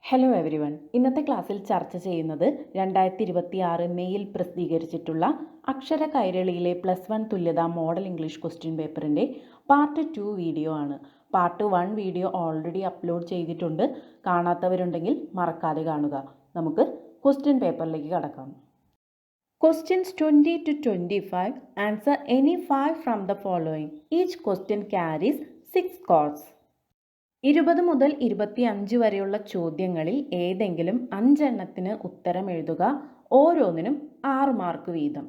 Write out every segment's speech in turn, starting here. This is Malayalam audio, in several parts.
Hello every one. ഇന്നത്തെ ക്ലാസ്സിൽ ചർച്ച ചെയ്യുന്നത് 2026 മെയ്യിൽ പ്രസിദ്ധീകരിച്ചിട്ടുള്ള അക്ഷര കൈരളിയിലെ +1 തുല്യതാ മോഡൽ ഇംഗ്ലീഷ് ക്വസ്റ്റ്യൻ പേപ്പറിൻ്റെ പാർട്ട് 2 വീഡിയോ ആണ്. പാർട്ട് 1 വീഡിയോ ഓൾറെഡി അപ്ലോഡ് ചെയ്തിട്ടുണ്ട്. കാണാത്തവരുണ്ടെങ്കിൽ മറക്കാതെ കാണുക. നമുക്ക് ക്വസ്റ്റ്യൻ പേപ്പറിലേക്ക് കടക്കാം. Questions 20 to 25. Answer any 5 from the following. Each question carries 6 chords. 20 മുതൽ 25 വരെയുള്ള ചോദ്യങ്ങളിൽ ഏതെങ്കിലും 5 എണ്ണത്തിന് ഉത്തരം എഴുതുക. ഓരോന്നിനും 6 മാർക്ക് വീതം.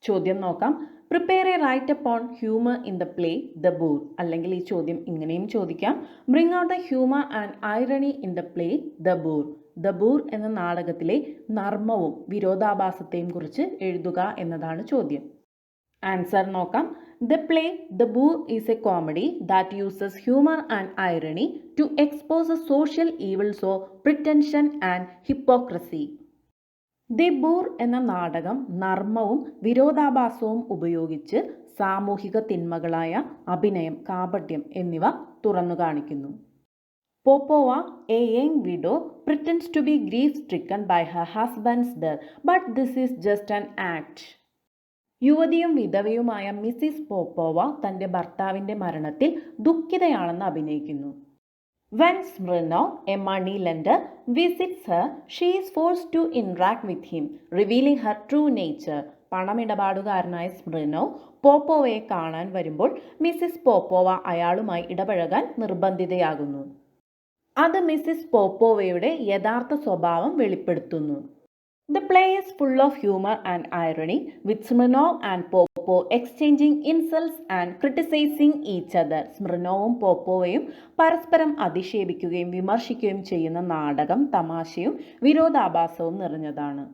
ചോദ്യം നോക്കാം. Prepare a write upon humour in the play the Boor. അല്ലെങ്കിൽ ഈ ചോദ്യം ഇങ്ങനെയും ചോദിക്കാം. Bring out the humour and irony in the play the Boor. The Boor എന്ന നാടകത്തിലെ നർമ്മവും വിരോധാഭാസത്തെയും കുറിച്ച് എഴുതുക എന്നതാണ് ചോദ്യം. ആൻസർ നോക്കാം. The play The Boor is a comedy that uses humor and irony to expose the social evils of pretension and hypocrisy. The ബൂർ എന്ന നാടകം നർമ്മവും വിരോധാഭാസവും ഉപയോഗിച്ച് സാമൂഹിക തിന്മകളായ അഭിനയം, കാപട്യം എന്നിവ തുറന്നു കാണിക്കുന്നു. പോപ്പോവ, a young widow, pretends to be grief-stricken by her husband's death, but this is just an act. യുവതിയും വിധവയുമായ മിസ്സിസ് പോപ്പോവ തൻ്റെ ഭർത്താവിൻ്റെ മരണത്തിൽ ദുഃഖിതയാണെന്ന് അഭിനയിക്കുന്നു. When Smirnov, a money lender, visits her, she is forced to interact with him, revealing her true nature. പണമിടപാടുകാരനായ സ്മിർനോവ് പോപ്പോവയെ കാണാൻ വരുമ്പോൾ മിസ്സിസ് പോപ്പോവ അയാളുമായി ഇടപഴകാൻ നിർബന്ധിതയാകുന്നു. അത് മിസ്സിസ് പോപ്പോവയുടെ യഥാർത്ഥ സ്വഭാവം വെളിപ്പെടുത്തുന്നു. The play is full of humor and irony, with Smirnov and Popov exchanging insults and criticizing each other. സ്മിർനോവും പോപ്പോവയും പരസ്പരം അധിക്ഷേപിക്കുകയും വിമർശിക്കുകയും ചെയ്യുന്ന നാടകം തമാശയും വിരോധാഭാസവും നിറഞ്ഞതാണ്.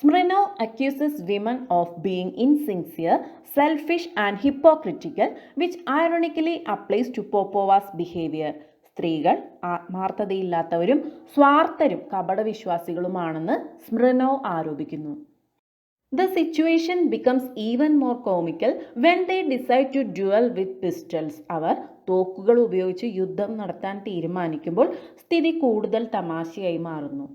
Smirnov accuses women of being insincere, selfish and hypocritical, which ironically applies to Popova's behavior. സ്ത്രീകൾ ആത്മാർത്ഥതയില്ലാത്തവരും സ്വാർത്ഥരും കപടവിശ്വാസികളുമാണെന്ന് സ്മിർനോവ് ആരോപിക്കുന്നു. The situation becomes even more comical when they decide to duel with pistols. അവർ തോക്കുകൾ ഉപയോഗിച്ച് യുദ്ധം നടത്താൻ തീരുമാനിക്കുമ്പോൾ സ്ഥിതി കൂടുതൽ തമാശയായി മാറുന്നു.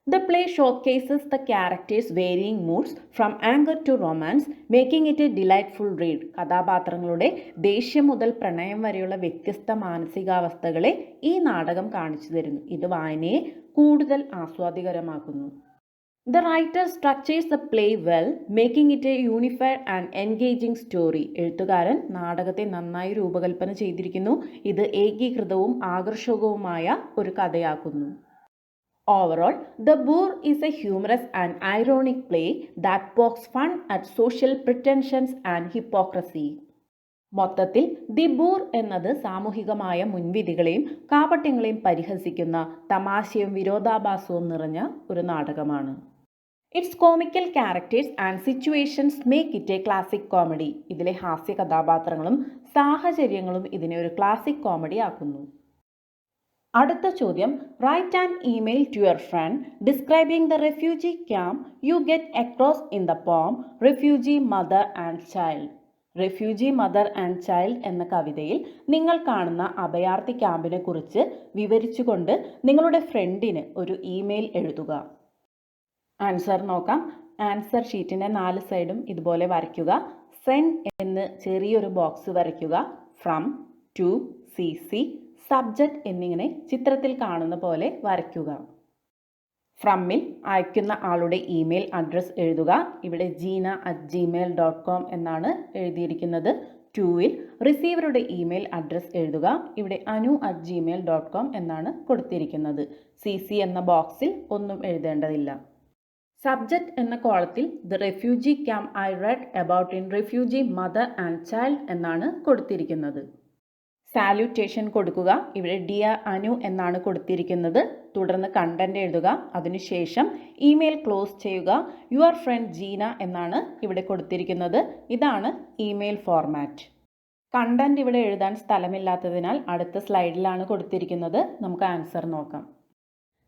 The play showcases the characters' varying moods from anger to romance, making it a delightful read. കഥാപാത്രങ്ങളുടെ ദേഷ്യം മുതൽ പ്രണയം വരെയുള്ള വ്യത്യസ്ത മാനസികാവസ്ഥകളെ ഈ നാടകം കാണിച്ചു തരുന്നു. ഇത് വായനയെ കൂടുതൽ ആസ്വാദികരമാക്കുന്നു. The writer structures the play well, making it a unified and engaging story. എഴുത്തുകാരൻ നാടകത്തെ നന്നായി രൂപകൽപ്പന ചെയ്തിരിക്കുന്നു. ഇത് ഏകീകൃതവും ആകർഷകവുമായ ഒരു കഥയാക്കുന്നു. Overall, The Boor is a humorous and ironic play that pokes fun at social pretensions and hypocrisy. മൊത്തത്തിൽ ദി ബൂർ എന്നത് സാമൂഹികമായ മുൻവിധികളെയും കാപട്യങ്ങളെയും പരിഹസിക്കുന്ന തമാശയും വിരോധാഭാസവും നിറഞ്ഞ ഒരു നാടകമാണ്. Its comical characters and situations make it a classic comedy. ഇതിലെ ഹാസ്യ കഥാപാത്രങ്ങളും സാഹചര്യങ്ങളും ഇതിനെ ഒരു ക്ലാസിക് കോമഡി ആക്കുന്നു. അടുത്ത ചോദ്യം. Write an email to your friend describing the refugee camp you get across in the poem refugee mother and child. Refugee mother and child എന്ന കവിതയിൽ നിങ്ങൾ കാണുന്ന അഭയാർത്ഥി ക്യാമ്പിനെ കുറിച്ച് വിവരിച്ചുകൊണ്ട് നിങ്ങളുടെ ഫ്രണ്ടിന് ഒരു ഇമെയിൽ എഴുതുക. ആൻസർ നോക്കാം. ആൻസർ ഷീറ്റിൻ്റെ 4 സൈഡും ഇതുപോലെ വരയ്ക്കുക. സെൻഡ് എന്ന് ചെറിയൊരു ബോക്സ് വരയ്ക്കുക. ഫ്രം, ടു, CC, സബ്ജക്റ്റ് എന്നിങ്ങനെ ചിത്രത്തിൽ കാണുന്ന പോലെ വരയ്ക്കുക. ഫ്രമ്മിൽ അയക്കുന്ന ആളുടെ ഇമെയിൽ അഡ്രസ്സ് എഴുതുക. ഇവിടെ gina@gmail.com എന്നാണ് എഴുതിയിരിക്കുന്നത്. ടൂവിൽ റിസീവറുടെ ഇമെയിൽ അഡ്രസ്സ് എഴുതുക. ഇവിടെ anu@gmail.com എന്നാണ് കൊടുത്തിരിക്കുന്നത്. CC എന്ന ബോക്സിൽ ഒന്നും എഴുതേണ്ടതില്ല. സബ്ജക്റ്റ് എന്ന കോളത്തിൽ the refugee camp I read about in refugee mother and child എന്നാണ് കൊടുത്തിരിക്കുന്നത്. സാല്യൂട്ടേഷൻ കൊടുക്കുക. ഇവിടെ ഡിയർ അനു എന്നാണ് കൊടുത്തിരിക്കുന്നത്. തുടർന്ന് കണ്ടന്റ് എഴുതുക. അതിനുശേഷം ഇമെയിൽ ക്ലോസ് ചെയ്യുക. യുവർ ഫ്രണ്ട് ജീന എന്നാണ് ഇവിടെ കൊടുത്തിരിക്കുന്നത്. ഇതാണ് ഇമെയിൽ ഫോർമാറ്റ്. കണ്ടന്റ് ഇവിടെ എഴുതാൻ സ്ഥലമില്ലാത്തതിനാൽ അടുത്ത സ്ലൈഡിലാണ് കൊടുത്തിരിക്കുന്നത്. നമുക്ക് ആൻസർ നോക്കാം.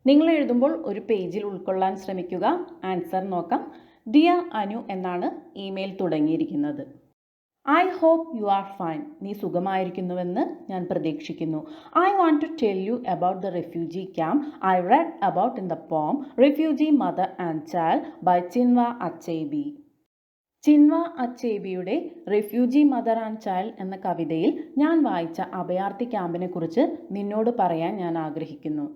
നിങ്ങൾ എഴുതുമ്പോൾ ഒരു പേജിൽ ഉൾക്കൊള്ളാൻ ശ്രമിക്കുക. ആൻസർ നോക്കാം. ഡിയർ അനു എന്നാണ് ഇമെയിൽ തുടങ്ങിയിരിക്കുന്നത്. I hope you are fine. നീ സുഖമായിരിക്കുന്നുവെന്ന് ഞാൻ പ്രതീക്ഷിക്കുന്നു. I want to tell you about the refugee camp I read about in the poem refugee mother and child by Chinua Achebe. Chinua അച്ചേബിയുടെ റെഫ്യൂജി മദർ ആൻഡ് ചൈൽഡ് എന്ന കവിതയിൽ ഞാൻ വായിച്ച അഭയാർത്ഥി ക്യാമ്പിനെ കുറിച്ച് നിന്നോട് പറയാൻ ഞാൻ ആഗ്രഹിക്കുന്നു.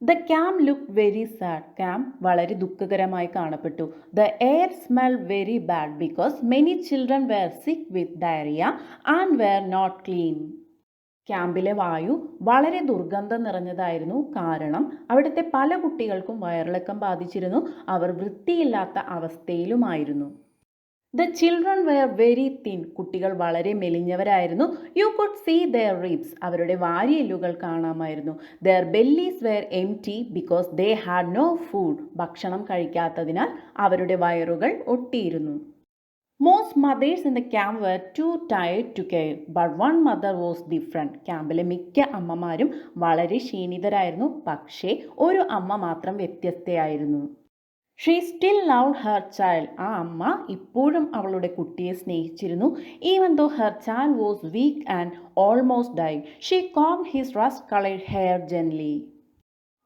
The camp look very sad. Camp വളരെ ദുഃഖകരമായി കാണപ്പെട്ടു. The air smell very bad because many children were sick with diarrhoea and were not clean. ക്യാമ്പിലെ വായു വളരെ ദുർഗന്ധം നിറഞ്ഞതായിരുന്നു. കാരണം അവിടുത്തെ പല കുട്ടികൾക്കും വയറിളക്കം ബാധിച്ചിരുന്നു. അവർ വൃത്തിയില്ലാത്ത അവസ്ഥയിലുമായിരുന്നു. The children were very thin. കുട്ടികൾ വളരെ മെലിഞ്ഞവരായിരുന്നു. You could see their ribs. അവരുടെ വാരിയെല്ലുകൾ കാണാമായിരുന്നു. Their bellies were empty because they had no food. ഭക്ഷണം കഴിക്കാത്തതിനാൽ അവരുടെ വയറുകൾ ഒട്ടിയിരുന്നു. Most mothers in the camp were too tired to care but one mother was different. ക്യാമ്പിലെ മിക്ക അമ്മമാരും വളരെ ക്ഷീണിതരായിരുന്നു. പക്ഷേ ഒരു അമ്മ മാത്രം വ്യത്യസ്തയായിരുന്നു. She still loved her child. ആ അമ്മ ഇപ്പോഴും അവളുടെ കുട്ടിയെ സ്നേഹിച്ചിരുന്നു. Even though her child was weak and almost die she combed his rust coloured hair gently.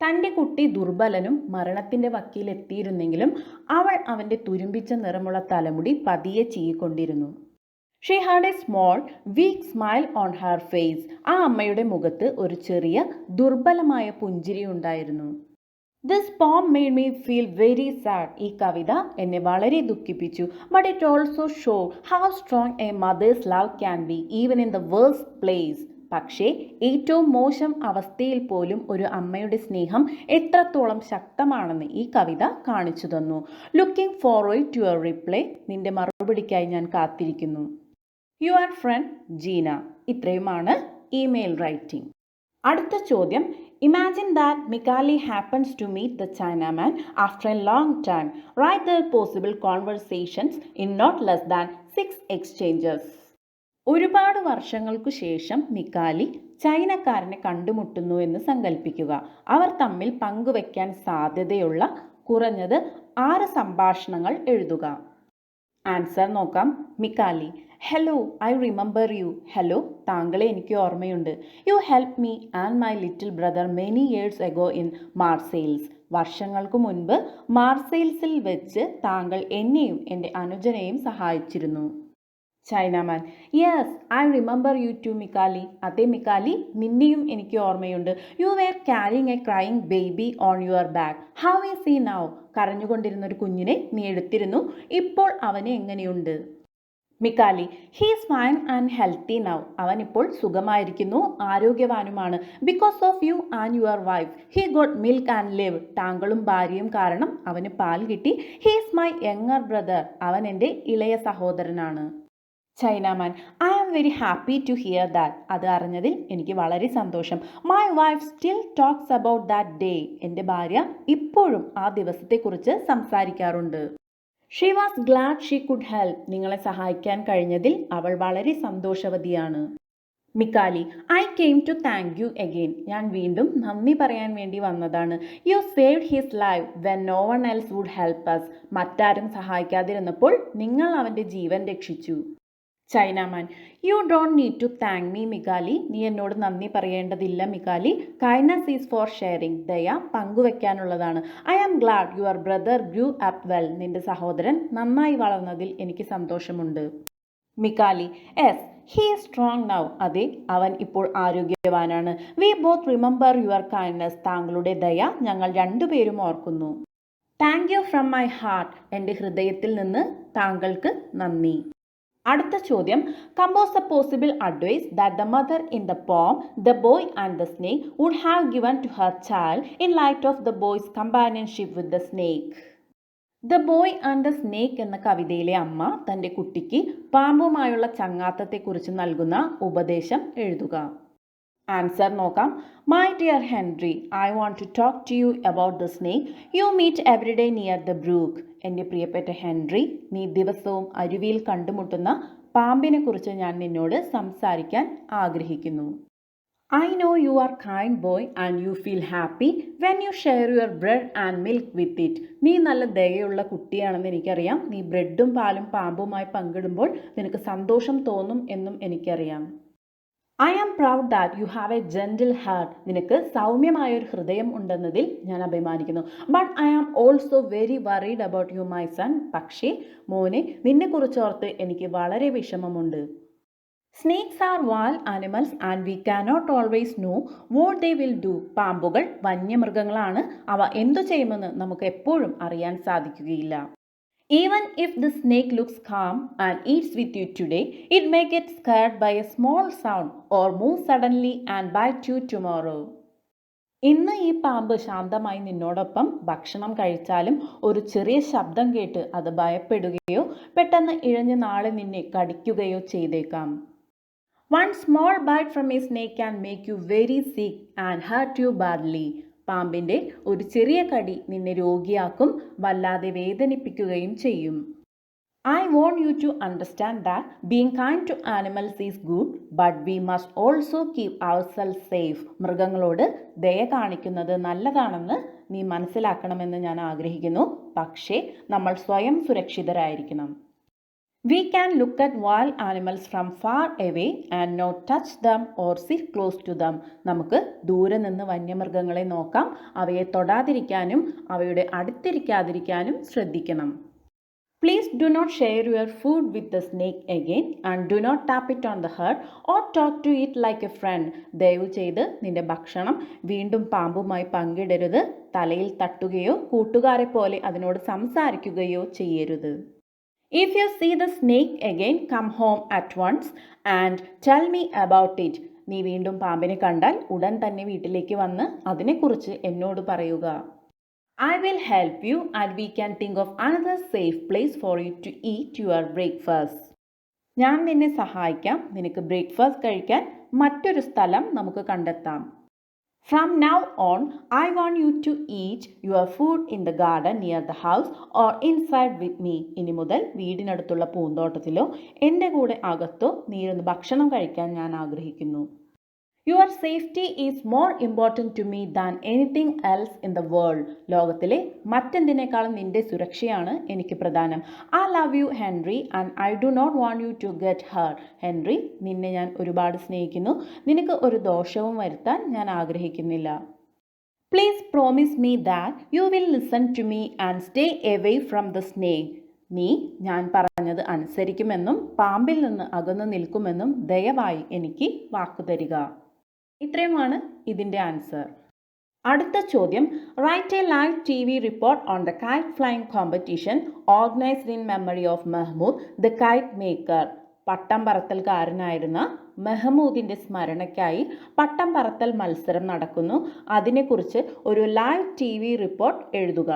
തൻ്റെ കുട്ടി ദുർബലനും മരണത്തിൻ്റെ വക്കീലെത്തിയിരുന്നെങ്കിലും അവൾ അവൻ്റെ തുരുമ്പിച്ച നിറമുള്ള തലമുടി പതിയെ ചീയിക്കൊണ്ടിരുന്നു. She had a small weak smile on her face. ആ അമ്മയുടെ മുഖത്ത് ഒരു ചെറിയ ദുർബലമായ പുഞ്ചിരി ഉണ്ടായിരുന്നു. This poem made me feel very sad. ഈ കവിത എന്നെ വളരെ ദുഃഖിപ്പിച്ചു. But it also show how strong a mother's love can be even in the worst place. പക്ഷേ ഏറ്റവും മോശം അവസ്ഥയിൽ പോലും ഒരു അമ്മയുടെ സ്നേഹം എത്രത്തോളം ശക്തമാണെന്ന് ഈ കവിത കാണിച്ചു തന്നു. Looking forward to your reply. നിന്റെ മറുപടിക്കായി ഞാൻ കാത്തിരിക്കുന്നു. Your friend Jeena. ഇത്രയുമാണ് ഇമെയിൽ റൈറ്റിംഗ്. അടുത്ത ചോദ്യം. Imagine that Mikali happens to meet the Chinaman after a long time. Write the possible conversations in not less than 6 exchanges. ഒരുപാട് വർഷങ്ങൾക്കു ശേഷം മിക്കാലി ചൈനക്കാരനെ കണ്ടുമുട്ടുന്നു എന്ന് സങ്കല്പിക്കുക. അവർ തമ്മിൽ പങ്കുവയ്ക്കാൻ സാധ്യതയുള്ള കുറഞ്ഞത് 6 സംഭാഷണങ്ങൾ എഴുതുക. ആൻസർ നോക്കാം. Mikali: hello, I remember you. Hello, താങ്കളെ എനിക്ക് ഓർമ്മയുണ്ട്. You help me and my little brother many years ago in Marseilles. വർഷങ്ങൾക്കു മുൻപ് മാർസെയിൽസിൽ വെച്ച് താങ്കൾ എന്നെയും എൻ്റെ അനുജനെയും സഹായിച്ചിരുന്നു. Chinaman: yes, I remember you too Mikali. അതെ മിക്കാലി, നിന്നെയും എനിക്ക് ഓർമ്മയുണ്ട്. You were carrying a crying baby on your back. How is he now? കരഞ്ഞുകൊണ്ടിരുന്ന ഒരു കുഞ്ഞിനെ നീ എടുത്തിരുന്നു. ഇപ്പോൾ അവന് എങ്ങനെയുണ്ട്? Mikali: he's fine and healthy now. അവൻ ഇപ്പോൾ സുഖമായിരിക്കുന്നു, ആരോഗ്യവാനുമാണ്. Because of you and your wife he got milk and live. താങ്കളും ഭാര്യയും കാരണം അവന് പാൽ കിട്ടി. He's my younger brother. അവൻ എൻ്റെ ഇളയ സഹോദരനാണ്. Chinaman: I am very happy to hear that. അത് അറിഞ്ഞതിൽ എനിക്ക് വളരെ സന്തോഷം. My wife still talks about that day. എൻ്റെ ഭാര്യ ഇപ്പോഴും ആ ദിവസത്തെക്കുറിച്ച് സംസാരിക്കാറുണ്ട്. She was glad she could help. നിങ്ങളെ സഹായിക്കാൻ കഴിഞ്ഞതിൽ അവൾ വളരെ സന്തോഷവതിയാണ്. മിക്കാലി: I came to thank you again. ഞാൻ വീണ്ടും നന്ദി പറയാൻ വേണ്ടി വന്നതാണ്. You saved his life when no one else would help us. മറ്റാരും സഹായിക്കാതിരുന്നപ്പോൾ നിങ്ങൾ അവൻ്റെ ജീവൻ രക്ഷിച്ചു. Chinaman: you don't need to thank me Mikali. നീ എന്നോട് നന്ദി പറയേണ്ടതില്ല മിക്കാലി. Kindness is for sharing. ദയ പങ്കുവെക്കാനുള്ളതാണ്. I am glad your brother grew up well. നിന്റെ സഹോദരൻ നന്നായി വളർന്നതിൽ എനിക്ക് സന്തോഷമുണ്ട്. Mikali: yes, he is strong now. അതെ, അവൻ ഇപ്പോൾ ആരോഗ്യവാനാണ്. We both remember your kindness. താങ്കളുടെ ദയ ഞങ്ങൾ രണ്ടുപേരും ഓർക്കുന്നു. Thank you from my heart. എൻ്റെ ഹൃദയത്തിൽ നിന്ന് താങ്കൾക്ക് നന്ദി. അടുത്ത ചോദ്യം. Compose a possible advice that the mother in the poem the boy and the snake would have given to her child in light of the boy's companionship with the snake. The boy and the snake എന്ന കവിതയിലെ അമ്മ തൻ്റെ കുട്ടിക്ക് പാമ്പുമായുള്ള ചങ്ങാത്തത്തെക്കുറിച്ച് നൽകുന്ന ഉപദേശം എഴുതുക. ആൻസർ നോക്കാം. My dear Henry, I want to talk to you about the snake you meet every day near the brook. എൻ്റെ പ്രിയപ്പെട്ട ഹെൻറി, നീ ദിവസവും അരുവിയിൽ കണ്ടുമുട്ടുന്ന പാമ്പിനെ കുറിച്ച് ഞാൻ നിന്നോട് സംസാരിക്കാൻ ആഗ്രഹിക്കുന്നു. I know you are kind boy and you feel happy when you share your bread and milk with it. നീ നല്ല ദയയുള്ള കുട്ടിയാണെന്ന് എനിക്കറിയാം. നീ ബ്രെഡും പാലും പാമ്പുമായി പങ്കിടുമ്പോൾ നിനക്ക് സന്തോഷം തോന്നും എന്നും എനിക്കറിയാം. I am proud that you have a gentle heart. നിനക്ക് സൗമ്യമായൊരു ഹൃദയം ഉണ്ടെന്നതിൽ ഞാൻ അഭിമാനിക്കുന്നു. But I am also very worried about you, my son. പക്ഷേ മോനെ നിന്നെക്കുറിച്ചോർത്ത് എനിക്ക് വളരെ വിഷമമുണ്ട്. Snakes are wild animals and we cannot always know what they will do. പാമ്പുകൾ വന്യമൃഗങ്ങളാണ്. അവ എന്തു ചെയ്യുമെന്ന് നമുക്ക് എപ്പോഴും അറിയാൻ സാധിക്കുകയില്ല. Even if the snake looks calm and eats with you today, it may get scared by a small sound or move suddenly and bite you tomorrow. ഇന്ന് ഈ പാമ്പ് ശാന്തമായി നിന്നോടൊപ്പം ഭക്ഷണം കഴിച്ചാലും ഒരു ചെറിയ ശബ്ദം കേട്ട് അത് ഭയപ്പെടുകയോ പെട്ടെന്ന് ഇഴഞ്ഞ് നാളെ നിന്നെ കടിക്കുകയോ ചെയ്തേക്കാം. One small bite from a snake can make you very sick and hurt you badly. പാമ്പിൻ്റെ ഒരു ചെറിയ കടി നിന്നെ രോഗിയാക്കും, വല്ലാതെ വേദനിപ്പിക്കുകയും ചെയ്യും. I want you to understand that being kind to animals is good, but we must also keep ourselves safe. മൃഗങ്ങളോട് ദയ കാണിക്കുന്നത് നല്ലതാണെന്ന് നീ മനസ്സിലാക്കണമെന്ന് ഞാൻ ആഗ്രഹിക്കുന്നു. പക്ഷേ നമ്മൾ സ്വയം സുരക്ഷിതരായിരിക്കണം. We can look at wild animals from far away and not touch them or sit close to them. നമുക്ക് ദൂരെ നിന്ന് വന്യമൃഗങ്ങളെ നോക്കാം, അവയെ തൊടാതിരിക്കാനും അവയുടെ അടുത്തിരിക്കാതിരിക്കാനും ശ്രദ്ധിക്കണം. Please do not share your food with the snake again and do not tap it on the head or talk to it like a friend. ദയവ് ചെയ്ത് നിന്റെ ഭക്ഷണം വീണ്ടും പാമ്പുമായി പങ്കിടരുത്, തലയിൽ തട്ടുകയോ കൂട്ടുകാരെ പോലെ അതിനോട് സംസാരിക്കുകയോ ചെയ്യരുത്. If you see the snake again, come home at once and tell me about it. നീ വീണ്ടും പാമ്പിനെ കണ്ടാൽ ഉടൻ തന്നെ വീട്ടിലേക്ക് വന്ന് അതിനെക്കുറിച്ച് എന്നോട് പറയുക. I will help you and we can think of another safe place for you to eat your breakfast. ഞാൻ നിന്നെ സഹായിക്കാം. നിനക്ക് ബ്രേക്ക്ഫാസ്റ്റ് കഴിക്കാൻ മറ്റൊരു സ്ഥലം നമുക്ക് കണ്ടെത്താം. From now on, I want you to eat your food in the garden near the house or inside with me. ഇനി മുതൽ വീടിനടുത്തുള്ള പൂന്തോട്ടത്തിലോ എൻ്റെ കൂടെ അകത്തോ നീ ഇരുന്ന് ഭക്ഷണം കഴിക്കാൻ ഞാൻ ആഗ്രഹിക്കുന്നു. Your safety is more important to me than anything else in the world. ലോകത്തിലെ മറ്റെന്തിനേക്കാളും നിന്റെ സുരക്ഷയാണ് എനിക്ക് പ്രധാനം. I love you, Henry, and I do not want you to get hurt. Henry, നിന്നെ ഞാൻ ഒരുപാട് സ്നേഹിക്കുന്നു. നിനക്ക് ഒരു ദോഷവും വരുത്താൻ ഞാൻ ആഗ്രഹിക്കുന്നില്ല. Please promise me that you will listen to me and stay away from the snake. നീ ഞാൻ പറഞ്ഞത് അനുസരിക്കുമെന്നും പാമ്പിൽ നിന്ന് അകന്നു നിൽക്കുമെന്നും ദയവായി എനിക്ക് വാക്കുതരിക. ഇത്രയുമാണ് ഇതിൻ്റെ ആൻസർ. അടുത്ത ചോദ്യം, write a live TV report on the kite flying competition organized in memory of Mehmood the kite maker. പട്ടം പറത്തൽക്കാരനായിരുന്ന മെഹ്മൂദിൻ്റെ സ്മരണയ്ക്കായി പട്ടം പറത്തൽ മത്സരം നടക്കുന്നു. അതിനെക്കുറിച്ച് ഒരു ലൈവ് TV റിപ്പോർട്ട് എഴുതുക.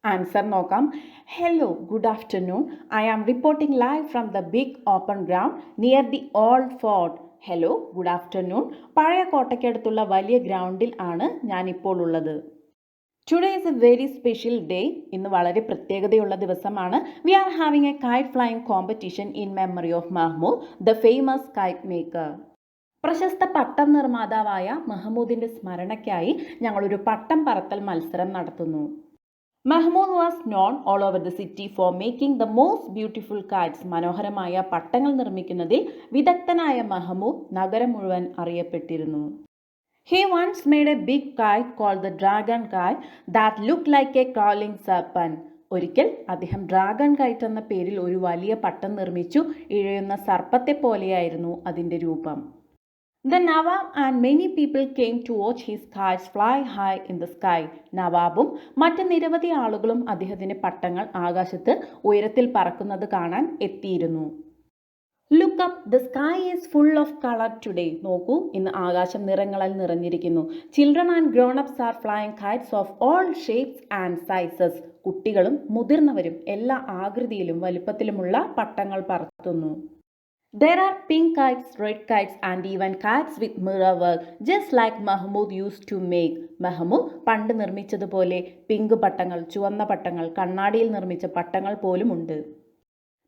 ആൻസർ നോക്കാം. Hello, good afternoon. I am reporting live from the big open ground near the old fort. Hello, good afternoon. പഴയ കോട്ടയ്ക്കടുത്തുള്ള വലിയ ഗ്രൗണ്ടിൽ ആണ് ഞാനിപ്പോൾ ഉള്ളത്. Today is a very special day. ഇന്ന് വളരെ പ്രത്യേകതയുള്ള ദിവസമാണ്. We are having a kite flying competition in memory of Mehmood the famous kite maker. പ്രശസ്ത പട്ടം നിർമ്മാതാവായ മെഹ്മൂദിൻ്റെ സ്മരണയ്ക്കായി ഞങ്ങളൊരു പട്ടം പറത്തൽ മത്സരം നടത്തുന്നു. Mehmood was known all over the city for making the most beautiful Kites. മനോഹരമായ പട്ടങ്ങൾ നിർമ്മിക്കുന്നതിൽ വിദഗ്ധനായ മെഹ്മൂദ് നഗരം മുഴുവൻ അറിയപ്പെട്ടിരുന്നു. He once made a big kite called the dragon kite that looked like a crawling serpent. ഒരിക്കൽ അദ്ദേഹം ഡ്രാഗൺ കൈറ്റ് എന്ന പേരിൽ ഒരു വലിയ പട്ടം നിർമ്മിച്ചു. ഇഴയുന്ന സർപ്പത്തെ പോലെയായിരുന്നു അതിൻ്റെ രൂപം. The Nawab and many people came to watch his kites fly high in the sky. നവാബും മറ്റ് നിരവധി ആളുകളും അദ്ദേഹത്തിൻ്റെ പട്ടങ്ങൾ ആകാശത്ത് ഉയരത്തിൽ പറക്കുന്നത് കാണാൻ എത്തിയിരുന്നു. Look up, the sky is full of color today. നോക്കൂ, ഇന്ന് ആകാശം നിറങ്ങളാൽ നിറഞ്ഞിരിക്കുന്നു. Children and grown-ups are flying kites of all shapes and sizes. കുട്ടികളും മുതിർന്നവരും എല്ലാ ആകൃതിയിലും വലുപ്പത്തിലുമുള്ള പട്ടങ്ങൾ പറത്തുന്നു. There are pink kites, red kites and even kites with mirror work, just like Mahmoud used to make. Mehmood പണ്ട് നിർമ്മിച്ചതുപോലെ പിങ്ക് പട്ടങ്ങൾ, ചുവന്ന പട്ടങ്ങൾ, കണ്ണാടിയിൽ നിർമ്മിച്ച പട്ടങ്ങൾ പോലുമുണ്ട്.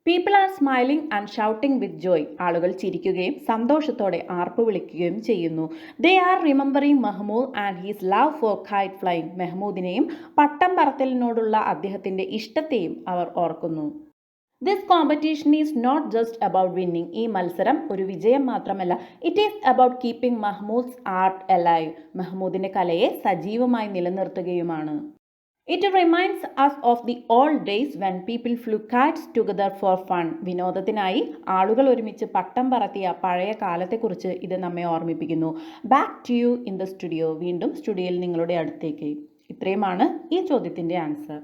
People are smiling and shouting with joy. ആളുകൾ ചിരിക്കുകയും സന്തോഷത്തോടെ ആർപ്പ് വിളിക്കുകയും ചെയ്യുന്നു. They are remembering Mehmood and his love for kite flying. മെഹ്മൂദിനെയും പട്ടം പറത്തലിനോടുള്ള അദ്ദേഹത്തിൻ്റെ ഇഷ്ടത്തെയും അവർ ഓർക്കുന്നു. This competition is not just about winning. ഈ മത്സരം ഒരു വിജയം മാത്രമല്ല, it is about keeping Mehmood's art alive. മെഹ്മൂദിൻ്റെ കലയെ സജീവമായി നിലനിർത്തുകയുമാണ്. It reminds us of the old days when people flew Katz together for fun. വിനോദത്തിനായി ആളുകൾ ഒരുമിച്ച് പട്ടം പറത്തിയ പഴയ കാലത്തെക്കുറിച്ച് ഇത് നമ്മെ ഓർമ്മിപ്പിക്കുന്നു. Back to you in the studio. വീണ്ടും സ്റ്റുഡിയോയിൽ നിങ്ങളുടെ അടുത്തേക്ക്. ഇത്രയുമാണ് ഈ ചോദ്യത്തിൻ്റെ ആൻസർ.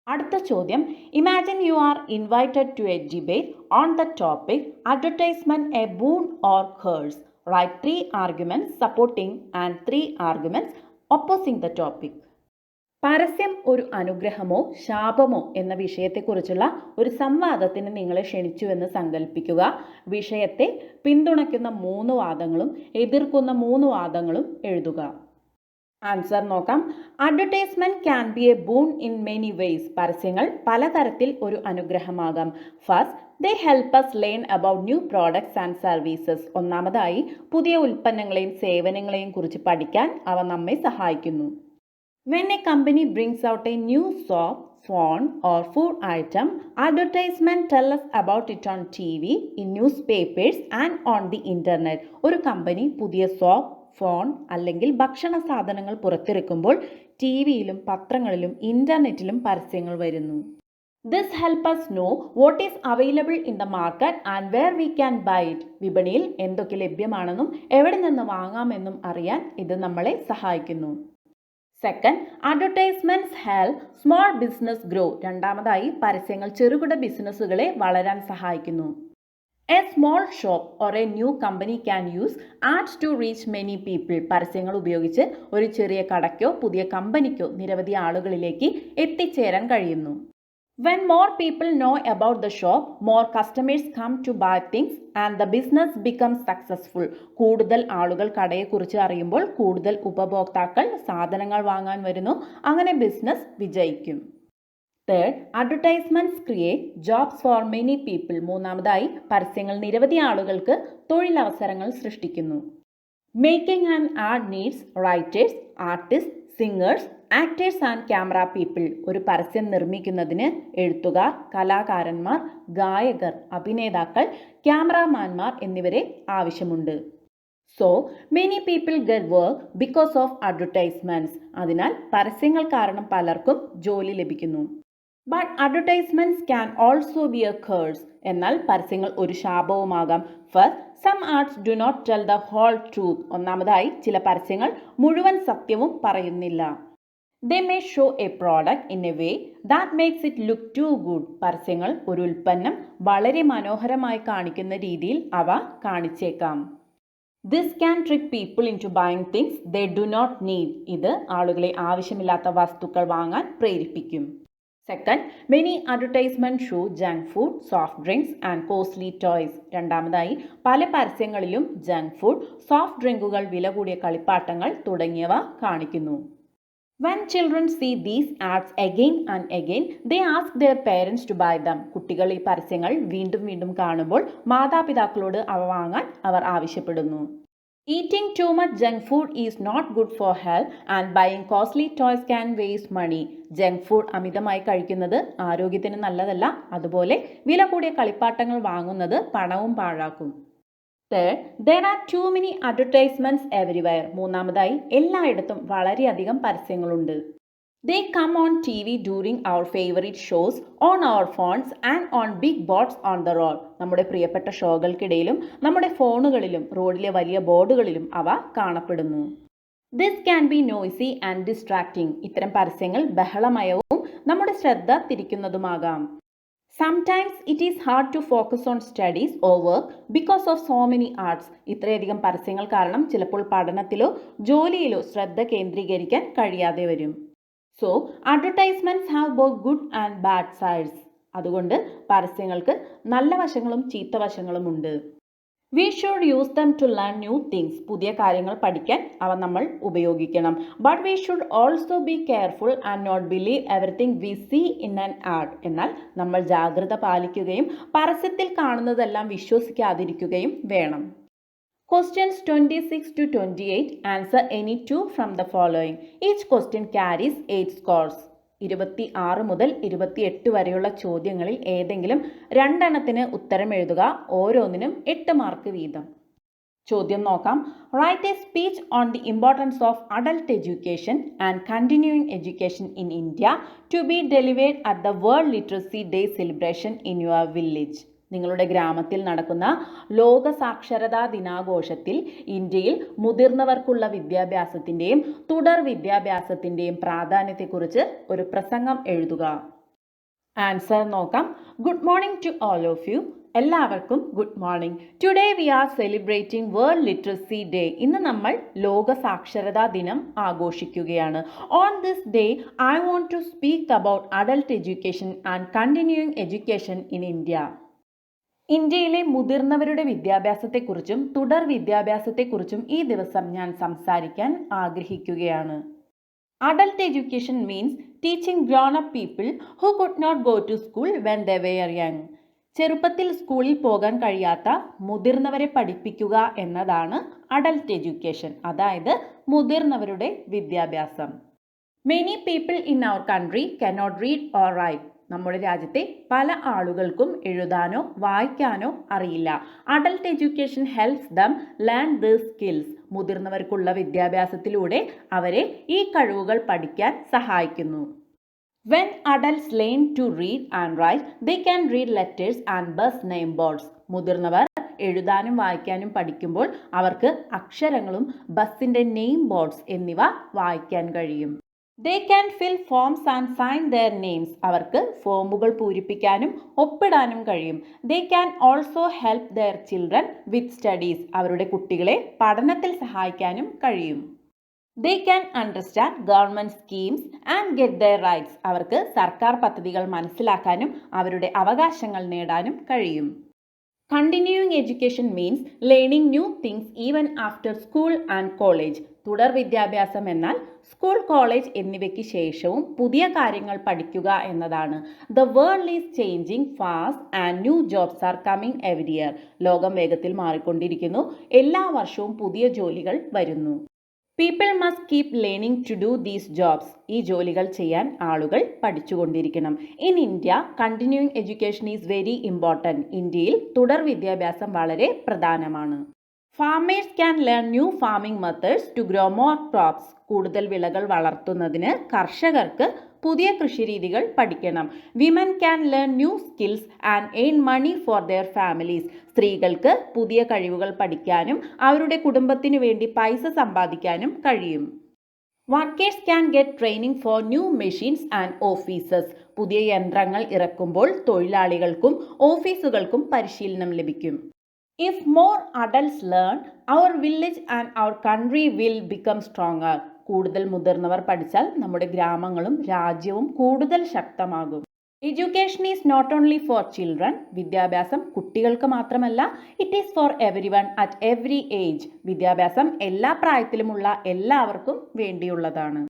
അടുത്ത ചോദ്യം, imagine you are invited to a debate on the topic advertisement a boon or curse. Write 3 arguments supporting and 3 arguments opposing the topic. പരസ്യം ഒരു അനുഗ്രഹമോ ശാപമോ എന്ന വിഷയത്തെക്കുറിച്ചുള്ള ഒരു സംവാദത്തിന് നിങ്ങളെ ക്ഷണിച്ചുവെന്ന് സങ്കല്പിക്കുക. വിഷയത്തെ പിന്തുണയ്ക്കുന്ന 3 വാദങ്ങളും എതിർക്കുന്ന 3 വാദങ്ങളും എഴുതുക. ആൻസർ നോക്കാം. Advertisement can be a boon in many ways. പരസ്യങ്ങൾ പലതരത്തിൽ ഒരു അനുഗ്രഹമാകാം. First, they help us learn about new products and services. ഒന്നാമതായി, പുതിയ ഉൽപ്പന്നങ്ങളെയും സേവനങ്ങളെയും കുറിച്ച് പഠിക്കാൻ അവ നമ്മെ സഹായിക്കുന്നു. When a company brings out a new soap, phone or food item, advertisement tell us about it on TV, in newspapers and on the internet. ഒരു കമ്പനി പുതിയ സോപ്പ്, ഫോൺ അല്ലെങ്കിൽ ഭക്ഷണ സാധനങ്ങൾ പുറത്തിറക്കുമ്പോൾ ടിവിയിലും പത്രങ്ങളിലും ഇന്റർനെറ്റിലും പരസ്യങ്ങൾ വരുന്നു. This help us know what is available in the market and where we can buy it. വിപണിയിൽ എന്തൊക്കെ ലഭ്യമാണെന്നും എവിടെ നിന്ന് വാങ്ങാമെന്നും അറിയാൻ ഇത് നമ്മളെ സഹായിക്കുന്നു. Second, advertisements help small business grow. രണ്ടാമതായി, പരസ്യങ്ങൾ ചെറുകിട ബിസിനസ്സുകളെ വളരാൻ സഹായിക്കുന്നു. A small shop or a new company can use ads to reach many people. പരസ്യങ്ങൾ ഉപയോഗിച്ച് ഒരു ചെറിയ കടയ്ക്കോ പുതിയ കമ്പനിക്കോ നിരവധി ആളുകളിലേക്ക് എത്തിച്ചേരാൻ കഴിയുന്നു. When more people know about the shop, more customers come to buy things and the business becomes successful. കൂടുതൽ ആളുകൾ കടയെക്കുറിച്ച് അറിയുമ്പോൾ കൂടുതൽ ഉപഭോക്താക്കൾ സാധനങ്ങൾ വാങ്ങാൻ വരുന്നു. അങ്ങനെ ബിസിനസ് വിജയിക്കും. Third, advertisements create jobs for many people. മൂന്നാമതായി, പരസ്യങ്ങൾ നിരവധി ആളുകൾക്ക് തൊഴിലവസരങ്ങൾ സൃഷ്ടിക്കുന്നു. Making and add needs writers, artist, singers, actors and camera people. ഒരു പരസ്യം നിർമ്മിക്കുന്നതിന് എഴുത്തുകാർ, കലാകാരന്മാർ, ഗായകർ, അഭിനേതാക്കൾ, ക്യാമറാമാൻമാർ എന്നിവരെ ആവശ്യമുണ്ട്. So many people get work because of advertisements. അതിനാൽ പരസ്യങ്ങൾ കാരണം പലർക്കും ജോലി ലഭിക്കുന്നു. But advertisements can also be a curse. എന്നാൽ പരസ്യങ്ങൾ ഒരു ശാപവുമാകാം. First, some ads do not tell the whole truth. ഒന്നാമതായി, ചില പരസ്യങ്ങൾ മുഴുവൻ സത്യവും പറയുന്നില്ല. They may show a product in a way that makes it look too good. പരസ്യങ്ങൾ ഒരു ഉൽപ്പന്നം വളരെ മനോഹരമായി കാണിക്കുന്ന രീതിയിൽ അവ കാണിച്ചേക്കാം. This can trick people into buying things they do not need. ഇത് ആളുകളെ ആവശ്യമില്ലാത്ത വസ്തുക്കൾ വാങ്ങാൻ പ്രേരിപ്പിക്കും. Second, many advertisement show junk food, soft drinks and costly toys. രണ്ടാമതായി, പല പരസ്യങ്ങളിലും ജങ്ക് ഫുഡ്, സോഫ്റ്റ് ഡ്രിങ്കുകൾ, വില കൂടിയ കളിപ്പാട്ടങ്ങൾ തുടങ്ങിയവ കാണിക്കുന്നു. When children see these ads again and again, they ask their parents to buy them. കുട്ടികൾ ഈ പരസ്യങ്ങൾ വീണ്ടും വീണ്ടും കാണുമ്പോൾ മാതാപിതാക്കളോട് അവ വാങ്ങാൻ അവർ ആവശ്യപ്പെടുന്നു. Eating too much junk food is not good for health and buying costly toys can waste money. Junk food അമിതമായി കഴിക്കുന്നത് ആരോഗ്യത്തിന് നല്ലതല്ല. അതുപോലെ വില കൂടിയ കളിപ്പാട്ടങ്ങൾ വാങ്ങുന്നത് പണവും പാഴാക്കും. Third, there are too many advertisements everywhere. മൂന്നാമതായി, എല്ലായിടത്തും വളരെയധികം പരസ്യങ്ങളുണ്ട്. They come on TV during our favorite shows, on our phones and on big boards on the road. നമ്മുടെ പ്രിയപ്പെട്ട ഷോകൾക്കിടയിലും നമ്മുടെ ഫോണുകളിലും റോഡിലെ വലിയ ബോർഡുകളിലും അവ കാണപ്പെടുന്നു. This can be noisy and distracting. ഇത്തരം പരസ്യങ്ങൾ ബഹളമയവും നമ്മുടെ ശ്രദ്ധ തിരിക്കുന്നതുമാകാം. Sometimes it is hard to focus on studies or work because of so many ads. ഇത്രയധികം പരസ്യങ്ങൾ കാരണം ചിലപ്പോൾ പഠനത്തിലോ ജോലിയിലോ ശ്രദ്ധ കേന്ദ്രീകരിക്കാൻ കഴിയാതെ വരും. So, advertisements have both good and bad sides. അതുകൊണ്ട് പരസ്യങ്ങൾക്ക് നല്ല വശങ്ങളും ചീത്ത വശങ്ങളും ഉണ്ട്. We should use them to learn new things. പുതിയ കാര്യങ്ങൾ പഠിക്കാൻ അവ നമ്മൾ ഉപയോഗിക്കണം. But we should also be careful and not believe everything we see in an ad. എന്നാൽ നമ്മൾ ജാഗ്രത പാലിക്കുകയും പരസ്യത്തിൽ കാണുന്നതെല്ലാം വിശ്വസിക്കാതിരിക്കുകയും വേണം. Questions 26 to 28. Answer any two from the following. Each question carries 8 scores. 26 മുതൽ 28 വരെയുള്ള ചോദ്യങ്ങളിൽ ഏതെങ്കിലും രണ്ടെണ്ണത്തിന് ഉത്തരം എഴുതുക. ഓരോന്നിനും 8 മാർക്ക് വീതം. ചോദ്യം നോക്കാം. Write a speech on the importance of adult education and continuing education in India to be delivered at the World literacy Day celebration in your village. നിങ്ങളുടെ ഗ്രാമത്തിൽ നടക്കുന്ന ലോക സാക്ഷരതാ ദിനാഘോഷത്തിൽ ഇന്ത്യയിൽ മുതിർന്നവർക്കുള്ള വിദ്യാഭ്യാസത്തിൻ്റെയും തുടർ വിദ്യാഭ്യാസത്തിൻ്റെയും പ്രാധാന്യത്തെക്കുറിച്ച് ഒരു പ്രസംഗം എഴുതുക. ആൻസർ നോക്കാം. Good morning to all of you. എല്ലാവർക്കും good morning. Today we are celebrating world literacy day. ഇന്ന് നമ്മൾ ലോക സാക്ഷരതാ ദിനം ആഘോഷിക്കുകയാണ്. On this day I want to speak about adult education and continuing education in India. ഇന്ത്യയിലെ മുതിർന്നവരുടെ വിദ്യാഭ്യാസത്തെക്കുറിച്ചും തുടർ വിദ്യാഭ്യാസത്തെക്കുറിച്ചും ഈ ദിവസം ഞാൻ സംസാരിക്കാൻ ആഗ്രഹിക്കുകയാണ്. Adult education means teaching grown up people who could not go to school when they were young. ചെറുപ്പത്തിൽ സ്കൂളിൽ പോകാൻ കഴിയാത്ത മുതിർന്നവരെ പഠിപ്പിക്കുക എന്നതാണ് അഡൽട്ട് എഡ്യൂക്കേഷൻ, അതായത് മുതിർന്നവരുടെ വിദ്യാഭ്യാസം. Many people in our country cannot read or write. നമ്മുടെ രാജ്യത്തെ പല ആളുകൾക്കും എഴുതാനോ വായിക്കാനോ അറിയില്ല. Adult education helps them learn these skills. മുതിർന്നവർക്കുള്ള വിദ്യാഭ്യാസത്തിലൂടെ അവരെ ഈ കഴിവുകൾ പഠിക്കാൻ സഹായിക്കുന്നു. When adults learn to read and write they can read letters and bus name boards. മുതിർന്നവർ എഴുതാനും വായിക്കാനും പഠിക്കുമ്പോൾ അവർക്ക് അക്ഷരങ്ങളും ബസ്സിൻ്റെ നെയിം ബോർഡ്സ് എന്നിവ വായിക്കാൻ കഴിയും. They can fill forms and sign their names. അവർക്ക് ഫോമുകൾ പൂരിപ്പിക്കാനും ഒപ്പിടാനും കഴിയും. They can also help their children with studies. അവരുടെ കുട്ടികളെ പഠനത്തിൽ സഹായിക്കാനും കഴിയും. They can understand government schemes and get their rights. അവർക്ക് സർക്കാർ പദ്ധതികൾ മനസ്സിലാക്കാനും അവരുടെ അവകാശങ്ങൾ നേടാനും കഴിയും. Continuing education means learning new things even after school and college. തുടർ വിദ്യാഭ്യാസം എന്നാൽ സ്കൂൾ, കോളേജ് എന്നിവയ്ക്ക് ശേഷവും പുതിയ കാര്യങ്ങൾ പഠിക്കുക എന്നതാണ്. The world is changing fast and new jobs are coming every year. ലോകം വേഗത്തിൽ മാറിക്കൊണ്ടിരിക്കുന്നു. എല്ലാ വർഷവും പുതിയ ജോലികൾ വരുന്നു. People must keep learning to do these jobs. ഈ ജോലികൾ ചെയ്യാൻ ആളുകൾ പഠിച്ചുകൊണ്ടിരിക്കണം. In India, continuing education is very important. ഇന്ത്യയിൽ തുടർ വിദ്യാഭ്യാസം വളരെ പ്രധാനമാണ്. Farmers can learn new farming methods to grow more crops. കൂടുതൽ വിളകൾ വളർത്തുന്നതിന് കർഷകർക്ക് പുതിയ കൃഷിരീതികൾ പഠിക്കണം. Women can learn new skills and earn money for their families. സ്ത്രീകൾക്ക് പുതിയ കഴിവുകൾ പഠിക്കാനും അവരുടെ കുടുംബത്തിനു വേണ്ടി പൈസ സമ്പാദിക്കാനും കഴിയും. Workers can get training for new machines and offices. പുതിയ യന്ത്രങ്ങൾ ഇറക്കുമ്പോൾ തൊഴിലാളികൾക്കും ഓഫീസുകൾക്കും പരിശീലനം ലഭിക്കും. If more adults learn, our village and our country will become stronger. കൂടുതൽ മുതിർന്നവർ പഠിച്ചാൽ നമ്മുടെ ഗ്രാമങ്ങളും രാജ്യവും കൂടുതൽ ശക്തമാകും. Education is not only for children. വിദ്യാഭ്യാസം കുട്ടികൾക്ക് മാത്രമല്ല, it is for everyone at every age. വിദ്യാഭ്യാസം എല്ലാ പ്രായത്തിലുമുള്ള എല്ലാവർക്കും വേണ്ടിയുള്ളതാണ്.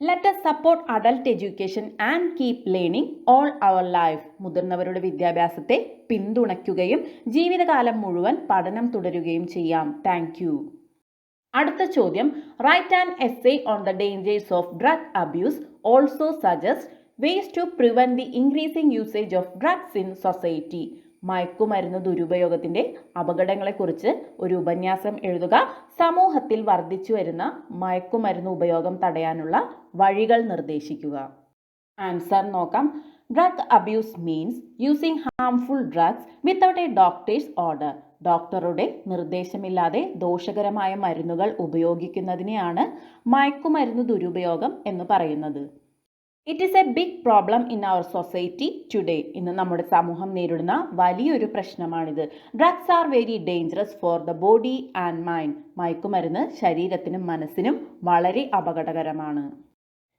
Let us support adult education and keep learning all our life. മുതിർന്നവരുടെ വിദ്യാഭ്യാസത്തെ പിന്തുണയ്ക്കുകയും ജീവിതകാലം മുഴുവൻ പഠനം തുടരുകയും ചെയ്യാം. Thank you. അടുത്ത ചോദ്യം. Write an essay on the dangers of drug abuse. Also suggest ways to prevent the increasing usage of drugs in society. മയക്കുമരുന്ന് ദുരുപയോഗത്തിൻ്റെ അപകടങ്ങളെക്കുറിച്ച് ഒരു ഉപന്യാസം എഴുതുക. സമൂഹത്തിൽ വർദ്ധിച്ചു വരുന്ന മയക്കുമരുന്ന് ഉപയോഗം തടയാനുള്ള വഴികൾ നിർദ്ദേശിക്കുക. ആൻസർ നോക്കാം. Drug abuse means using harmful drugs without a doctor's order. ഡോക്ടറുടെ നിർദ്ദേശമില്ലാതെ ദോഷകരമായ മരുന്നുകൾ ഉപയോഗിക്കുന്നതിനെയാണ് മയക്കുമരുന്ന് ദുരുപയോഗം എന്ന് പറയുന്നത്. It is a big problem in our society today. ഇന്ന് നമ്മുടെ സമൂഹം നേരിടുന്ന വലിയൊരു പ്രശ്നമാണിത്. Drugs are very dangerous for the body and mind. മയക്കുമരുന്ന് ശരീരത്തിനും മനസ്സിനും വളരെ അപകടകരമാണ്.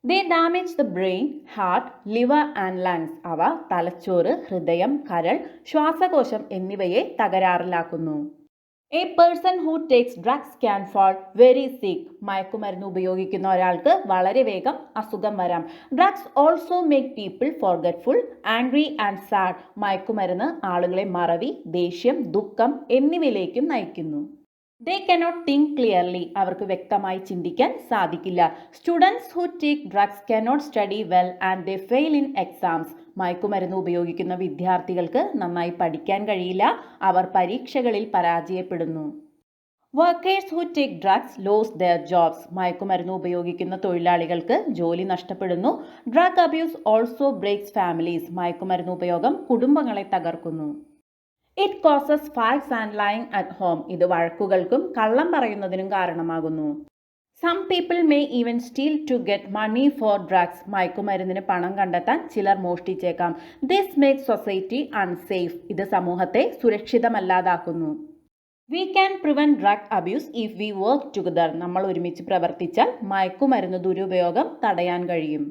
They damage the brain, heart, liver and lungs. അവ തലച്ചോറ്, ഹൃദയം, കരൾ, ശ്വാസകോശം എന്നിവയെ തകരാറിലാക്കുന്നു. A person who takes drugs can fall very sick. മയക്കുമരുന്ന് ഉപയോഗിക്കുന്ന ഒരാൾക്ക് വളരെ വേഗം അസുഖം വരാം. Drugs also make people forgetful, angry and sad. മയക്കുമരുന്ന് ആളുകളെ മറവി, ദേഷ്യം, ദുഃഖം എന്നിവയിലേക്കും നയിക്കുന്നു. They cannot think clearly. അവർക്ക് വ്യക്തമായി ചിന്തിക്കാൻ സാധിക്കില്ല. Students who take drugs cannot study well and they fail in exams. മയക്കുമരുന്ന് ഉപയോഗിക്കുന്ന വിദ്യാർത്ഥികൾക്ക് നന്നായി പഠിക്കാൻ കഴിയില്ല, അവർ പരീക്ഷകളിൽ പരാജയപ്പെടുന്നു. Workers who take drugs lose their jobs. മയക്കുമരുന്ന് ഉപയോഗിക്കുന്ന തൊഴിലാളികൾക്ക് ജോലി നഷ്ടപ്പെടുന്നു. Drug abuse also breaks families. മയക്കുമരുന്ന് ഉപയോഗം കുടുംബങ്ങളെ തകർക്കുന്നു. It causes fights and lying at home. ഇത് വഴക്കുകൾക്കും കള്ളം പറയുന്നതിനും കാരണമാകുന്നു. Some people may even steal to get money for drugs. മയക്കുമരുന്നിന് പണം കണ്ടെത്താൻ ചിലർ മോഷ്ടിച്ചേക്കാം. This makes society unsafe. ഇത് സമൂഹത്തെ സുരക്ഷിതമല്ലാതാക്കുന്നു. We can prevent drug abuse if we work together. നമ്മൾ ഒരുമിച്ച് പ്രവർത്തിച്ചാൽ മയക്കുമരുന്ന് ദുരുപയോഗം തടയാൻ കഴിയും.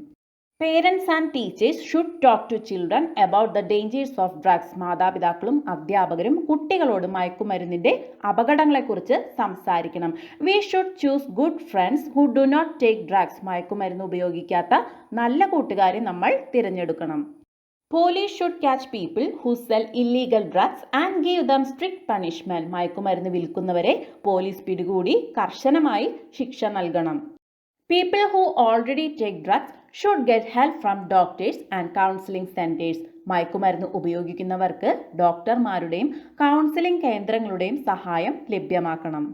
Parents and teachers should talk to children about the dangers of drugs. മാതാപിതാക്കളും അധ്യാപകരും കുട്ടികളോട് മയക്കുമരുന്നിന്റെ അപകടങ്ങളെക്കുറിച്ച് സംസാരിക്കണം. We should choose good friends who do not take drugs. മയക്കുമരുന്ന് ഉപയോഗിക്കാത്ത നല്ല കൂട്ടുകാരെ നമ്മൾ തിരഞ്ഞെടുക്കണം. Police should catch people who sell illegal drugs and give them strict punishment. മയക്കുമരുന്ന് വിൽക്കുന്നവരെ പോലീസ് പിടികൂടി കർശനമായി ശിക്ഷ നൽകണം. People who already take drugs should get help from doctors and counseling centers. മയക്കുമരുന്ന് ഉപയോഗിക്കുന്നവർക്ക് ഡോക്ടർമാരുടെയും കൗൺസിലിംഗ് കേന്ദ്രങ്ങളുടെയും സഹായം ലഭ്യമാക്കണം.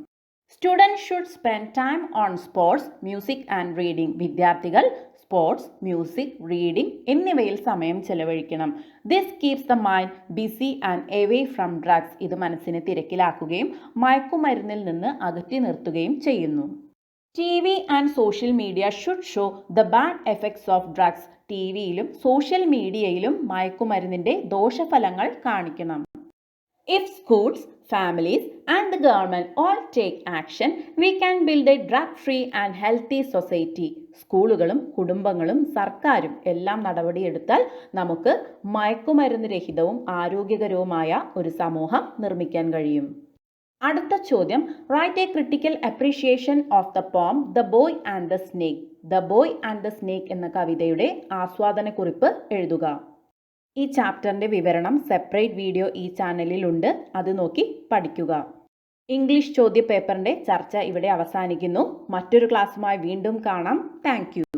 Students should spend time on sports, music and reading. വിദ്യാർത്ഥികൾ സ്പോർട്സ്, മ്യൂസിക്, റീഡിംഗ് എന്നിവയിൽ സമയം ചെലവഴിക്കണം. This keeps the mind busy and away from drugs. ഇത് മനസ്സിനെ തിരക്കിലാക്കുകയും മയക്കുമരുന്നിൽ നിന്ന് അകറ്റി നിർത്തുകയും ചെയ്യുന്നു. T V and social media should show the bad effects of drugs. T വിയിലും സോഷ്യൽ മീഡിയയിലും മയക്കുമരുന്നിന്റെ ദോഷഫലങ്ങൾ കാണിക്കണം. If schools, families and the government all take action, we can build a drug-free and healthy society. സ്കൂളുകളും കുടുംബങ്ങളും സർക്കാരും എല്ലാം നടപടിയെടുത്താൽ നമുക്ക് മയക്കുമരുന്ന് രഹിതവും ആരോഗ്യകരവുമായ ഒരു സമൂഹം നിർമ്മിക്കാൻ കഴിയും. അടുത്ത ചോദ്യം, write A critical appreciation of the poem the boy and the snake. The boy and the snake എന്ന കവിതയുടെ ആസ്വാദനക്കുറിപ്പ് എഴുതുക. ഈ ചാപ്റ്ററിൻ്റെ വിവരണം സെപ്പറേറ്റ് വീഡിയോ ഈ ചാനലിലുണ്ട്, അത് നോക്കി പഠിക്കുക. ഇംഗ്ലീഷ് ചോദ്യപേപ്പറിൻ്റെ ചർച്ച ഇവിടെ അവസാനിക്കുന്നു. മറ്റൊരു ക്ലാസ്സുമായി വീണ്ടും കാണാം. Thank you.